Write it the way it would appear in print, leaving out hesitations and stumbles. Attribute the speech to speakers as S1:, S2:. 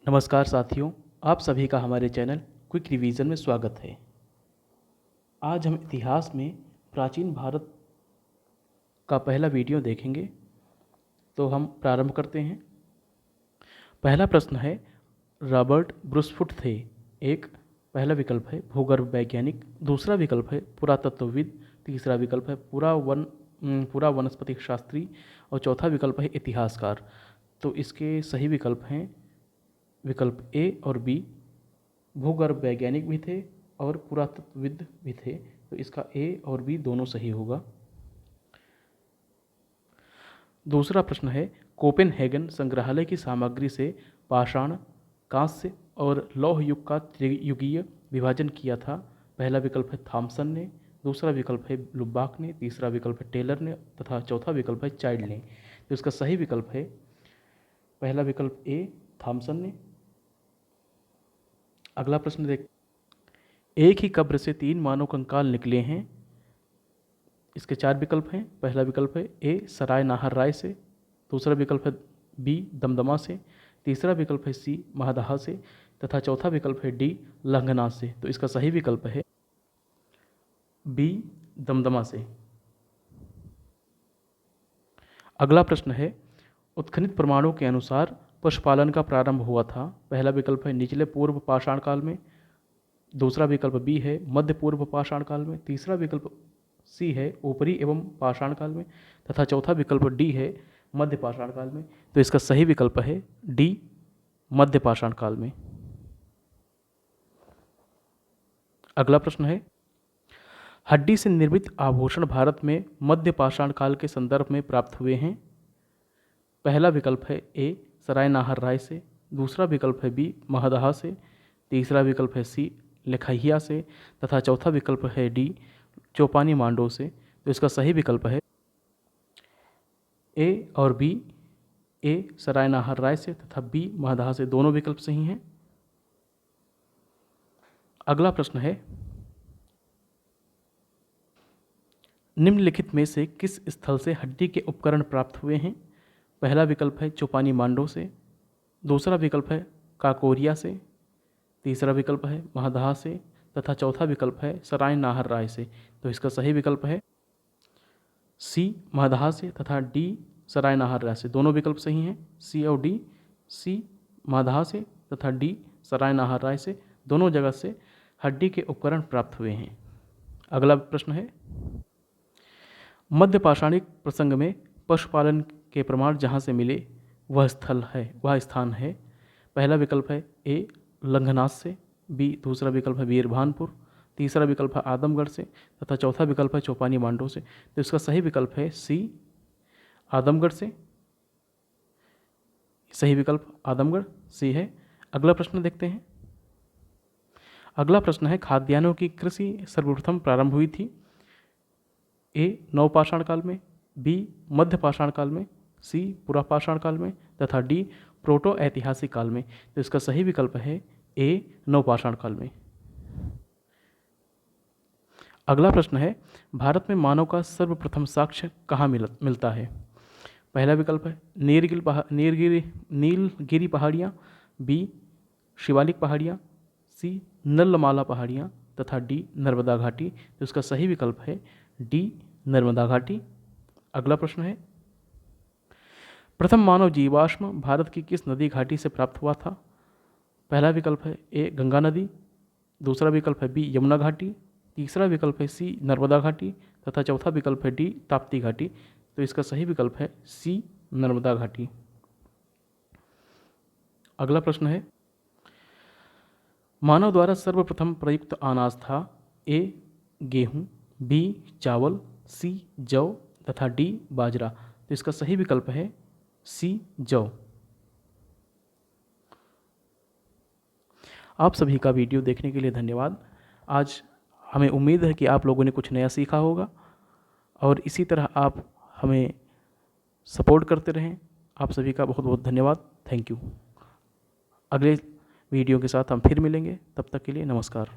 S1: नमस्कार साथियों, आप सभी का हमारे चैनल क्विक रिवीजन में स्वागत है। आज हम इतिहास में प्राचीन भारत का पहला वीडियो देखेंगे। तो हम प्रारंभ करते हैं। पहला प्रश्न है, रॉबर्ट ब्रूसफुट थे। एक पहला विकल्प है भूगर्भ वैज्ञानिक, दूसरा विकल्प है पुरातत्वविद, तीसरा विकल्प है पूरा वनस्पति शास्त्री और चौथा विकल्प है इतिहासकार। तो इसके सही विकल्प हैं विकल्प ए और बी। भूगर्भ वैज्ञानिक भी थे और पुरातत्वविद भी थे, तो इसका ए और बी दोनों सही होगा। दूसरा प्रश्न है, कोपेनहेगन संग्रहालय की सामग्री से पाषाण, कांस्य और लौह युग का त्रियुगीय विभाजन किया था। पहला विकल्प है थॉमसन ने, दूसरा विकल्प है लुबाक ने, तीसरा विकल्प है टेलर ने तथा चौथा विकल्प है चाइल्ड ने। तो इसका सही विकल्प है पहला विकल्प ए, थॉमसन ने। अगला प्रश्न देख, एक ही कब्र से 3 मानव कंकाल निकले हैं। इसके 4 विकल्प हैं। पहला विकल्प है ए, सराय नाहर राय से, दूसरा विकल्प है बी, दमदमा से, तीसरा विकल्प है सी, महदहा से तथा चौथा विकल्प है डी, लंघनाथ से। तो इसका सही विकल्प है बी, दमदमा से। अगला प्रश्न है, उत्खनित प्रमाणों के अनुसार पशुपालन का प्रारंभ हुआ था। पहला विकल्प है निचले पूर्व पाषाण काल में, दूसरा विकल्प बी है मध्य पूर्व पाषाण काल में, तीसरा विकल्प सी है ऊपरी एवं पाषाण काल में तथा चौथा विकल्प डी है मध्य पाषाण काल में। तो इसका सही विकल्प है डी, मध्य पाषाण काल में। अगला प्रश्न है, हड्डी से निर्मित आभूषण भारत में मध्य पाषाण काल के संदर्भ में प्राप्त हुए हैं। पहला विकल्प है ए, सराय नाहर राय से, दूसरा विकल्प है बी, महदहा से, तीसरा विकल्प है सी, लेखहिया से तथा चौथा विकल्प है डी, चौपानी मांडो से। तो इसका सही विकल्प है ए और बी, ए सराय नाहर राय से तथा बी महदहा से, दोनों विकल्प सही हैं। अगला प्रश्न है, निम्नलिखित में से किस स्थल से हड्डी के उपकरण प्राप्त हुए हैं। पहला विकल्प है चौपानी मांडो से, दूसरा विकल्प है काकोरिया से, तीसरा विकल्प है महदहा से तथा चौथा विकल्प है सराय नाहर राय से। तो इसका सही विकल्प है सी, महदहा से तथा डी, सराय नाहर राय से। दोनों विकल्प सही हैं। सी और डी, सी महदहा से तथा डी सराय नाहर राय से, दोनों जगह से हड्डी के उपकरण प्राप्त हुए हैं। अगला प्रश्न है, मध्य पाषाणिक प्रसंग में पशुपालन के प्रमाण जहाँ से मिले वह स्थान है। पहला विकल्प है ए, लंघनाथ से, बी दूसरा विकल्प है वीरभानपुर, तीसरा विकल्प है आदमगढ़ से तथा चौथा विकल्प है चौपानी मांडो से। तो इसका सही विकल्प है सी, आदमगढ़ से। सही विकल्प आदमगढ़ सी है। अगला प्रश्न देखते हैं। अगला प्रश्न है, खाद्यान्नों की कृषि सर्वप्रथम प्रारंभ हुई थी। ए, नवपाषाण काल में, बी मध्य पाषाण काल में, सी पुरापाषाण काल में तथा डी प्रोटो ऐतिहासिक काल में। तो इसका सही विकल्प है ए, नवपाषाण काल में। अगला प्रश्न है, भारत में मानव का सर्वप्रथम साक्ष्य कहाँ मिलता है। पहला विकल्प है नीलगिरी पहाड़ियाँ, बी शिवालिक पहाड़ियाँ, सी नल्लमाला पहाड़ियाँ तथा डी नर्मदा घाटी। तो इसका सही विकल्प है डी, नर्मदा घाटी। अगला प्रश्न है, प्रथम मानव जीवाश्म भारत की किस नदी घाटी से प्राप्त हुआ था। पहला विकल्प है ए, गंगा नदी, दूसरा विकल्प है बी, यमुना घाटी, तीसरा विकल्प है सी, नर्मदा घाटी तथा चौथा विकल्प है डी, ताप्ती घाटी। तो इसका सही विकल्प है सी, नर्मदा घाटी। अगला प्रश्न है, मानव द्वारा सर्वप्रथम प्रयुक्त अनाज था। ए, गेहूं, बी चावल, सी जौ तथा डी बाजरा। तो इसका सही विकल्प है सी, जौ। आप सभी का वीडियो देखने के लिए धन्यवाद। आज हमें उम्मीद है कि आप लोगों ने कुछ नया सीखा होगा और इसी तरह आप हमें सपोर्ट करते रहें। आप सभी का बहुत बहुत धन्यवाद। Thank you. अगले वीडियो के साथ हम फिर मिलेंगे, तब तक के लिए नमस्कार।